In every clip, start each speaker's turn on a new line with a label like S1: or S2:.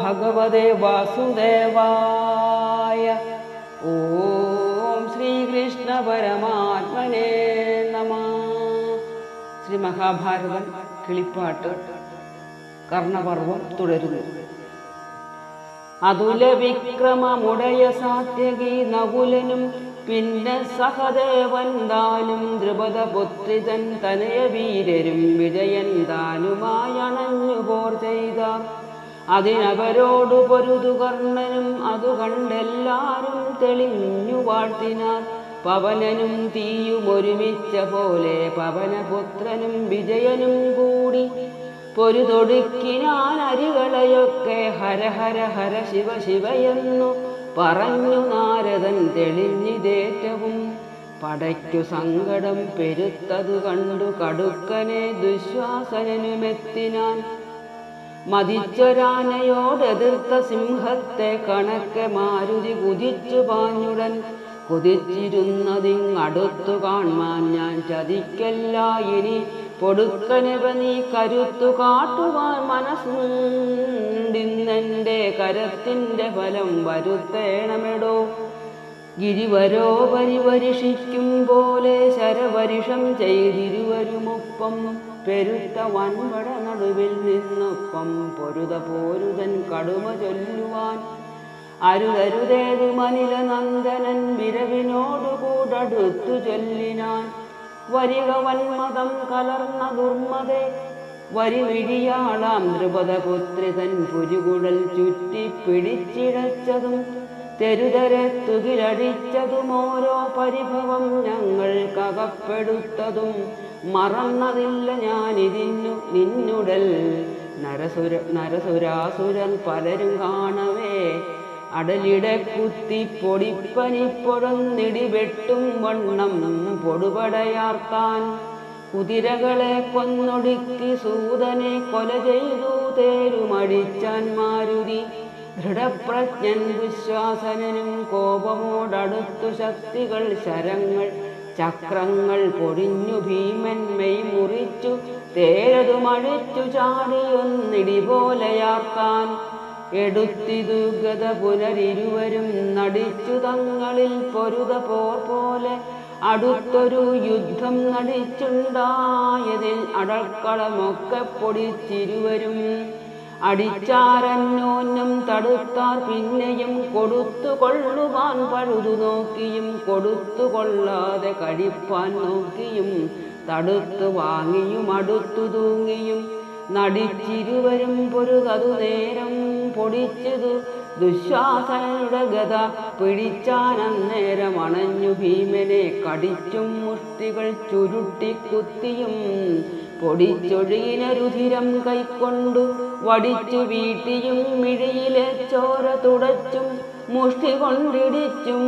S1: ഭഗവതേ വാസുദേവായ. ഓം ശ്രീകൃഷ്ണ പരമാത്മനേ നമഃ. ശ്രീ മഹാഭാരതം കിളിപ്പാട്ട് കർണപർവം തുടരുന്നു. അതുല വിക്രമമുടയ സാത്യകി നകുലനും പിന്നെ സഹദേവൻ താനും ദ്രുപദപുത്രിതൻ തനയ വീരരും വിജയൻ താനുമായണഞ്ഞു പോർ ചെയ്ത. അതിനവരോടു പൊരുതു കർണനും അതു കണ്ടെല്ലാരും തെളിഞ്ഞു വാഴ്ത്തിനാർ. പവനനും തീയുമൊരുമിച്ച പോലെ പവനപുത്രനും വിജയനും കൂടി പൊരുതൊടുക്കിനാൻ അരികളയൊക്കെ ഹര ഹര ഹര ശിവ ശിവയെന്നു പറഞ്ഞു നാരദൻ തെളിഞ്ഞിതേറ്റവും. പടയ്ക്കു സങ്കടം പെരുത്തതു കണ്ടു കടുക്കനെ ദുശ്വാസനനുമെത്തിനാൻ. മതിച്ചൊരാനയോടെതിർത്ത സിംഹത്തെ കണക്കെ മാരുതി കുതിച്ചു പാഞ്ഞുടൻ. കുതിച്ചിരുന്നതിങ്ങടുത്തു കാൺമാൻ ഞാൻ ചതിക്കല്ല ഇനി പൊടുക്കനെവ നീ കരുത്തു കാട്ടുവാൻ മനസ്സുണ്ടിന്നെൻ്റെ കരത്തിൻ്റെ ഫലം വരുത്തേണമെടോ. ഗിരിവരോ പരിവരിഷിക്കും പോലെ ശരവരിഷം ചെയ്തിരുവരുമൊപ്പം പെരുത്ത വൻപട നടുവിൽ നിന്നൊപ്പം പൊരുത പോരുതൻ കടുമ ചൊല്ലുവാൻ. അരുതരുതേതു മനില നന്ദനൻ വിരവിനോടുകൂടടുത്തു ചൊല്ലിനാൻ. വരിക വന്മതം കലർന്ന ദുർമതേ വരിവിഴിയാളാം ദ്രുപദപുത്രിതൻ പുരുകുഴൽ ചുറ്റി പിടിച്ചിഴച്ചതും തെരുതരെ തുകിലടിച്ചതും ഓരോ പരിഭവം ഞങ്ങൾക്കകപ്പെടുത്തതും മറന്നതില്ല ഞാനിതിന്നു നിന്നുടൽ. നരസുരാസുരൻ പലരും കാണവേ അടലിടെ കുത്തി പൊടിപ്പനിപ്പൊടൊന്നിടിവെട്ടും വണ്ണം പൊടുപടയാർത്താൻ. കുതിരകളെ കൊന്നൊടുക്കി സൂതനെ കൊല ചെയ്തു തേരുമടിച്ചാൻ മാരുതി. ദൃഢപ്രജ്ഞൻ ദുശ്വാസനും കോപമോടടുത്തു ശക്തികൾ ശരങ്ങൾ ചക്രങ്ങൾ പൊടിഞ്ഞു ഭീമൻ മെയ് മുറിച്ചു തേരതുമഴിച്ചു ചാടിയൊന്നിടി പോലെയാർത്താൻ. എടുത്തിതു ഗത പുനരിരുവരും നടിച്ചു തങ്ങളിൽ പൊരുത പോർ പോലെ അടുത്തൊരു യുദ്ധം നടിച്ചുണ്ടായതിൽ അടക്കളമൊക്കെ പൊടിച്ചിരുവരും. അടിച്ചാരന്യോന്യം തടുത്താർ പിന്നെയും കൊടുത്തു കൊള്ളുവാൻ പഴുതു നോക്കിയും കൊടുത്തു കൊള്ളാതെ കഴിപ്പാൻ നോക്കിയും തടുത്തു വാങ്ങിയും അടുത്തു തൂങ്ങിയും നടിച്ചിരുവരും പൊരുകതു നേരം പൊടിച്ചതു ദുശ്വാസനയുടെ ഗത പിടിച്ചാനന്നേരം അണഞ്ഞു ഭീമനെ കടിച്ചും മുഷ്ടികൾ ചുരുട്ടിക്കുത്തിയും പൊടിച്ചൊഴുകിന രുധിരം കൈക്കൊണ്ടു വടിച്ചു വീട്ടിയും മിഴിയിലെ ചോര തുടച്ചും മുഷ്ടി കൊണ്ടിടിച്ചും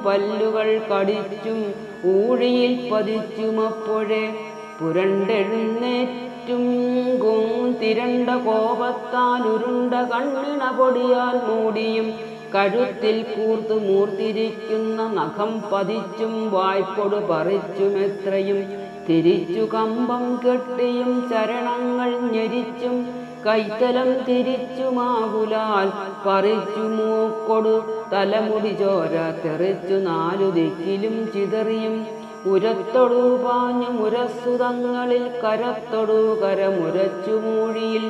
S1: പല്ലുകൾ കടിച്ചും ഊഴിയിൽ പതിച്ചും അപ്പോഴേ പുരണ്ടെഴുന്നേറ്റും തിരണ്ട കോപത്താൽ ഉരുണ്ട കണ്ണിണ പൊടിയാൽ മൂടിയും കഴുത്തിൽ കൂർത്തു മൂർത്തിരിക്കുന്ന നഖം പതിച്ചും വായ്പൊടു പറിച്ചുമെത്രയും തിരിച്ചു കമ്പം കെട്ടിയും ചരണങ്ങൾ ഞെരിച്ചും കൈത്തലം തിരിച്ചുമാകുലാൽ പറിച്ചു മൂക്കൊടു തലമുടി ചോര തെറിച്ചു നാലു ദിക്കിലും ചിതറിയും ഉരത്തൊടു പാഞ്ഞു മുരസുതങ്ങളിൽ കരത്തൊടു കരമുരച്ചു മൂഴിയിൽ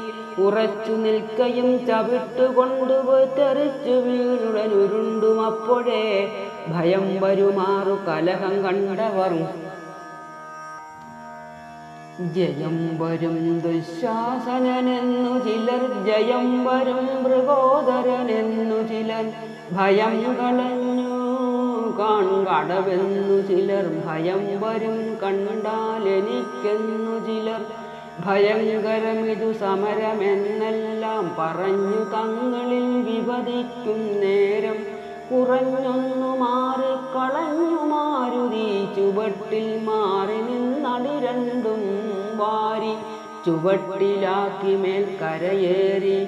S1: ഉറച്ചു നിൽക്കയും ചവിട്ടുകൊണ്ടുപോയി തെറിച്ചു വീണുടൻ ഉരുണ്ടും അപ്പോഴേ ഭയം വരുമാറു കലഹം കണ്ടവർ. ജയം വരും ദുശ്ശാസനനെന്നു ചിലർ ജയം വരും മൃഗോദരനെന്നു ചിലർ ഭയം കളഞ്ഞു കാൺകടവെന്നു ചിലർ ഭയം വരും കണ്ടാൽ എനിക്കെന്നു ചിലർ ഭയങ്കരമിതു സമരമെന്നെല്ലാം പറഞ്ഞു തങ്ങളിൽ വിവദിക്കും നേരം കുറഞ്ഞൊന്നു മാറിക്കളഞ്ഞു മാരുതി ചുവട്ടിൽ മാറി നിന്നടി രണ്ടും വാരി ചുവട്ടിലാക്കി മേൽ കരയേറി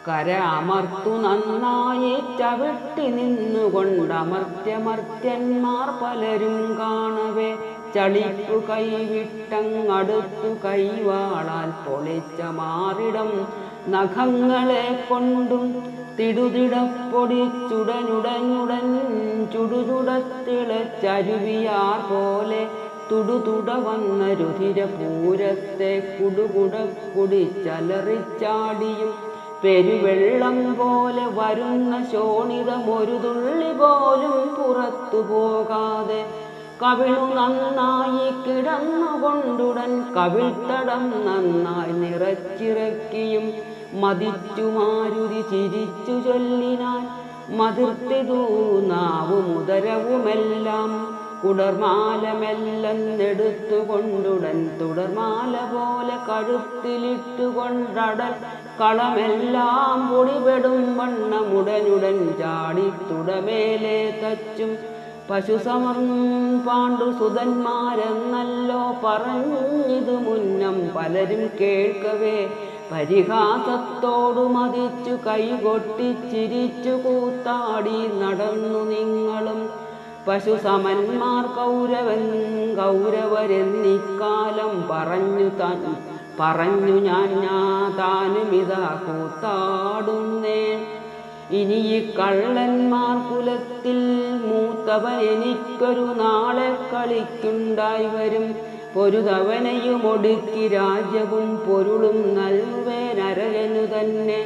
S1: കര അമർത്തു നന്നായി ചവിട്ടി നിന്നുകൊണ്ടമർത്യമർത്യന്മാർ പലരും കാണവേ ചളിപ്പു കൈവിട്ടങ്ങടുത്തു കൈവാളാൽ പൊളിച്ച മാറിടം നഖങ്ങളെ കൊണ്ടും തിടുതിടപ്പൊടിച്ചുടനുടനുടൻ ചുടുചുടത്തിളച്ചരുവിയാർ പോലെ തുടുതുട വന്ന രുധിരപൂരത്തെ കുടുകുട കുടിച്ചലറിച്ചാടിയും പെരുവെള്ളം പോലെ വരുന്ന ശോണിതമൊരു തുള്ളി പോലും പുറത്തു പോകാതെ കവിളു നന്നായി കിടന്നുകൊണ്ടുടൻ കവിൾത്തടം നന്നായി നിറച്ചിറക്കിയും മതിച്ചു മാരുതി ചിരിച്ചു ചൊല്ലിനാൻ മതിർത്തിതു നാവുമുദരവുമെല്ലാം കുടർമാലമെല്ലെടുത്തുകൊണ്ടുടൻ തുടർമാല പോലെ കഴുത്തിലിട്ടുകൊണ്ടടൽ കളമെല്ലാം പൊടിപെടും വണ്ണമുടനുടൻ ചാടി തുടമേലെ തച്ചും പശുസമർപ്പാണ്ടു സുതന്മാരെന്നല്ലോ പറഞ്ഞിതു മുന്നം പലരും കേൾക്കവേ പരിഹാസത്തോടു മതിച്ചു കൈകൊട്ടിച്ചിരിച്ചു കൂത്താടി നടന്നു നിങ്ങളും പശുസമന്മാർ കൗരവരെന്നിക്കാലം പറഞ്ഞു ഞാൻ താനുമിതാ കൂത്താടുന്നേൻ. ഇനി ഈ കള്ളന്മാർ കുലത്തിൽ മൂത്തവൻ എനിക്കൊരു നാളെ കളിക്കുണ്ടായി വരും. പൊരുതവനെയും ഒടുക്കി രാജ്യവും പൊരുളും നൽകുവേനരകനു തന്നെ.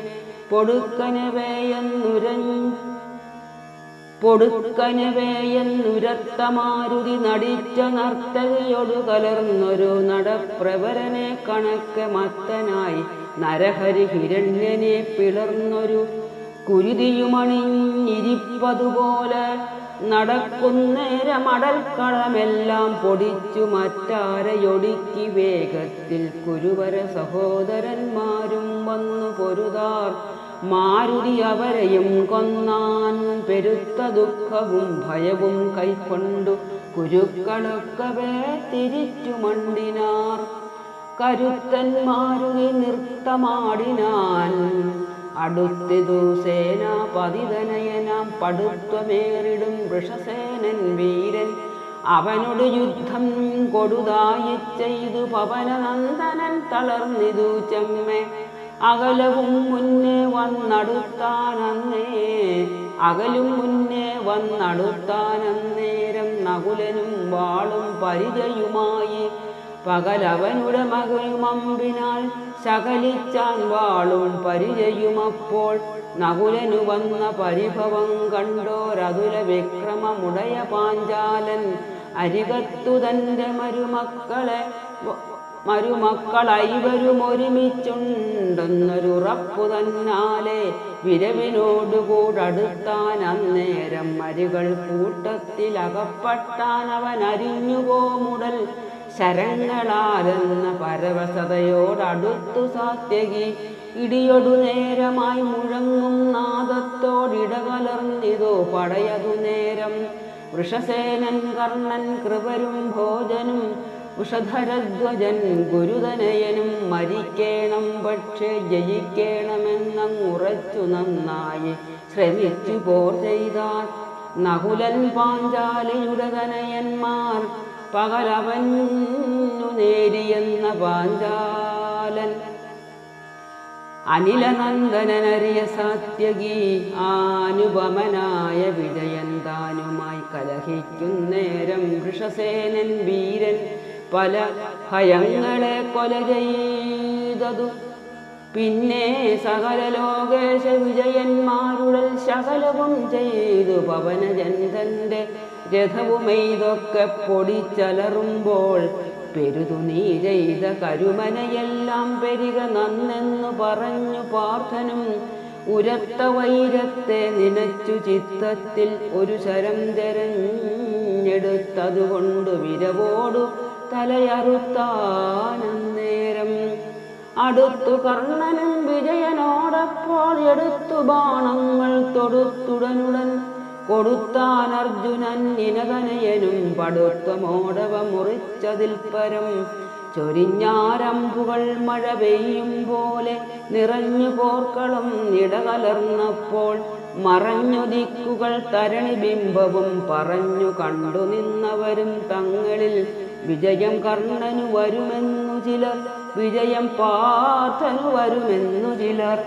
S1: പൊടുക്കനവേയെന്നുരത്തമാരുതി നടിച്ച നർത്തകിയൊടു കലർന്നൊരു നടപ്രവരനെ കണക്കെ മത്തനായി നരഹരി ഹിരണ്യനെ പിളർന്നൊരു കുരുതിയുമണിഞ്ഞിരിപ്പതുപോലെ നടക്കുന്നേരമടൽക്കളമെല്ലാം പൊടിച്ചു മറ്റാരയൊടുക്കി വേഗത്തിൽ കുരുവര സഹോദരന്മാരും വന്നു പൊരുതാർ. മാരുതി അവരെയും കൊന്നാൻ പെരുത്ത ദുഃഖവും ഭയവും കൈക്കൊണ്ടു കുരുക്കളൊക്കവേ തിരിച്ചു മണ്ടിനാർ. കരുത്തൻ മാരുതി നൃത്തമാടിനാൻ അടുത്തിതു സേനാപതിതനയനാം പടുത്വമേറിടും വൃഷസേനൻ വീരൻ. അവനോട് യുദ്ധം കൊടുതായി ചെയ്തു പവനനന്ദനൻ തളർന്നിതു ചെമ്മെ. അകലും മുന്നേ വന്നടുത്താനന്നേരം നകുലനും വാളും പരിചയുമായി പകലവനുടെ മകയുമമ്പിനാൽ ശകലിച്ചാൻ വാളും പരിചയുമപ്പോൾ. നകുലനു വന്ന പരിഭവം കണ്ടോരതുല വിക്രമമുടയ പാഞ്ചാലൻ അരികത്തു തൻ്റെ മരുമക്കളൈവരും ഒരുമിച്ചുണ്ടെന്നൊരുറപ്പു തന്നാലെ വിരവിനോടുകൂടടുത്താൻ. അന്നേരം മരുകൾ കൂട്ടത്തിലകപ്പെട്ടാൻ അവൻ അരിഞ്ഞുപോമുടൽ ശരങ്ങളാലെന്ന പരവശതയോടടുത്തു സാത്യകി. ഇടിയൊടു നേരമായി മുഴങ്ങും നാദത്തോടിടകലർന്നിതോ പടയതു നേരം. വൃഷസേനൻ കർണൻ കൃപരും ഭോജനും ഉഷധരധ്വജൻ ഗുരുതനയനും മരിക്കേണം പക്ഷേ ജയിക്കേണമെന്നങ്ങുറച്ചു നന്നായി ശ്രമിച്ചു പോർ ചെയ്താൽ. നകുലൻ പാഞ്ചാലിയുടെ തനയന്മാർ പകലവനു നേരിയെന്ന പാഞ്ചാലൻ അനിലനന്ദനരിയ സാത്യകി ആനുപമനായ വിജയൻ താനുമായി കലഹിക്കുന്നേരം വൃഷസേനൻ വീരൻ പല ഭയങ്ങളെ കൊല ചെയ്തതു. പിന്നെ സകല ലോകേശ വിജയന്മാരുടെ ശകലവും ചെയ്തു പവനജൻ തൻ്റെ രഥവുമെയ്തൊക്കെ പൊടിച്ചലറുമ്പോൾ പെരുതു നീ ചെയ്ത കരുമനയെല്ലാം പെരുക നന്നെന്നു പറഞ്ഞു പാർത്ഥനും. ഉരത്ത വൈരത്തെ നിനച്ചു ചിത്തത്തിൽ ഒരു ശരം തെരഞ്ഞെടുത്തതുകൊണ്ടു വിരവോടു തലയറുത്താനന്നേരം. അടുത്തു കർണനും വിജയനോടപ്പോൾ എടുത്തു ബാണങ്ങൾ തൊടുത്തുടനുടൻ കൊടുത്താൻ അർജുനൻ ഇനതനയനും പടുത്വമോടവ മുറിച്ചതിൽ പരം. ചൊരിഞ്ഞാരമ്പുകൾ മഴ പെയ്യും പോലെ നിറഞ്ഞു പോർക്കളം ഇടകലർന്നപ്പോൾ മറഞ്ഞു ദിക്കുകൾ തരണി ബിംബവും പറഞ്ഞു കണ്ടു നിന്നവരും തങ്ങളിൽ വിജയം കർണനു വരുമെന്നു ചിലർ, വിജയം പാർത്ഥനു വരുമെന്നു ചിലർ.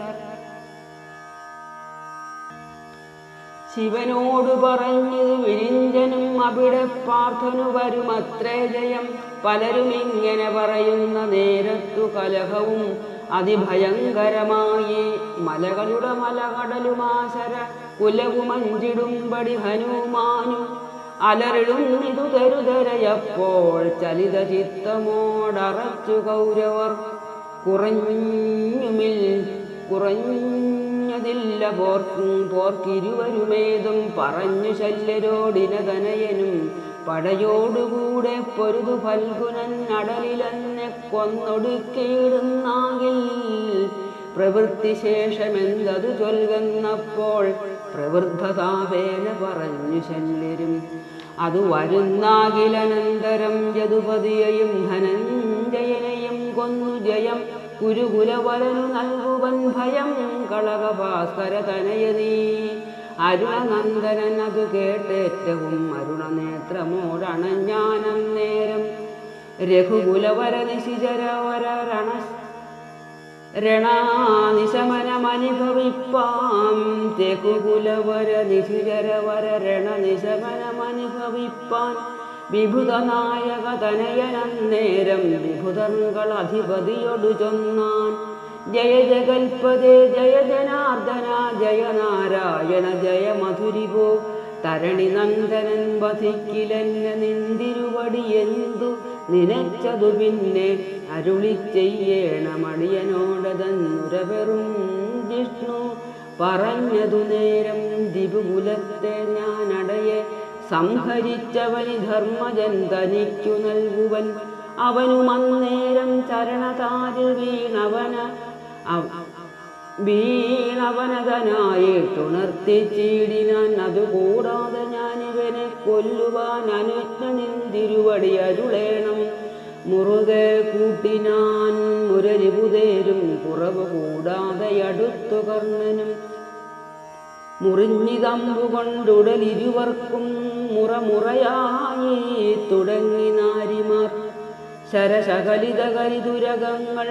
S1: ശിവനോട് പറഞ്ഞത് വിരിഞ്ചനും അവിടെ പാർത്ഥനു വരുമത്രേ ജയം. പലരും ഇങ്ങനെ പറയുന്ന നേരത്തു കലഹവും അതിഭയങ്കരമായി. മലകളുടെ മലകടലുമാശര കുലവുമഞ്ചിടുമ്പടി ഹനുമാനും അലറിടും ഇതു തരുതരയപ്പോൾ. ചലിത ചിത്തമോടറച്ചു കൗരവർ കുറഞ്ഞതില്ല പോർക്കിരുവരുമേതും പറഞ്ഞു ശല്യരോടിനതനയനും പടയോടുകൂടെ പൊരുതു ഫൽഗുനൻ അടലിലെന്നെ കൊന്നൊടുക്കിയിടുന്നാകിൽ പ്രവൃത്തിശേഷമെന്തതു ചൊൽകുന്നപ്പോൾ. പ്രവൃദ്ധതാപേന പറഞ്ഞു ശല്യരും അതു വരുന്നാകിലനന്തരം യദുപതിയെയും ധനഞ്ജയനെയും കൊന്നു ജയം കുരുകുലവരനു നൽകുവൻ ഭയം കളകഭാസ്കര തനയനീ. അരുണനന്ദനൻ അതു കേട്ടേറ്റവും അരുണനേത്രമോടണഞ്ഞാനന്നേരം രഘുകുലവര നിശിചരവര രണനിശമനമനുഭവിപ്പാം. രഘുകുലവര നിശിചരവര രണനിശമനമനുഭവിപ്പാൻ വിഭുതനായക തനയനന്നേരം വിഭുതങ്ങൾ അധിപതിയൊടു ചൊന്നാൻ. ജയ ജഗൽപദേ ജയ ജനാർദ്ദന ജയ നാരായണ ജയ മധുരിപോ. തരണി നന്ദനൻ വധിക്കിലെന്നെ നിന്തിരുവടിയെന്തു നിനച്ചതു പിന്നെ അരുളി ചെയ്യേണമടിയനോടതന്നുരവെറും ജിഷ്ണു. പറഞ്ഞതു നേരം ദിപുകുലത്തെ ഞാനടയെ സംഹരിച്ചവനി ധർമ്മജൻ തനിക്കു നൽകുവൻ. അവനുമന്നേരം ചരണതാരിൽ വീണവനതനായിട്ടുണർത്തിച്ചീടിനാൻ. അതുകൂടാതെ ഞാനിവനെ കൊല്ലുവാൻ അനുജ്ഞ നിന്തിരുവടി അരുളേണം. മുറുകെ കൂട്ടിനാൻ മുരരിപുതേരും കുറവ് കൂടാതെ അടുത്തു കർണനും. മുറിഞ്ഞിതമ്പുകൊണ്ടുടലിരുവർക്കും മുറമുറയായി തുടങ്ങി നാരിമാർ. ശരശകലിത കരിതുരകങ്ങൾ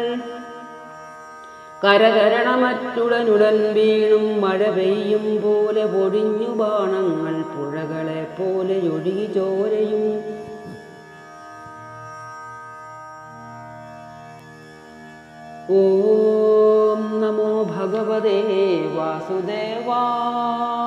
S1: കരകരണമറ്റുടനുടൻ വീണും മഴ പെയ്യും പോലെ പൊടിഞ്ഞു ബാണങ്ങൾ പുഴകളെ പോലെ ഒഴുകി ചോരയും. ഓം നമോ ഭഗവതേ വാസുദേവായ.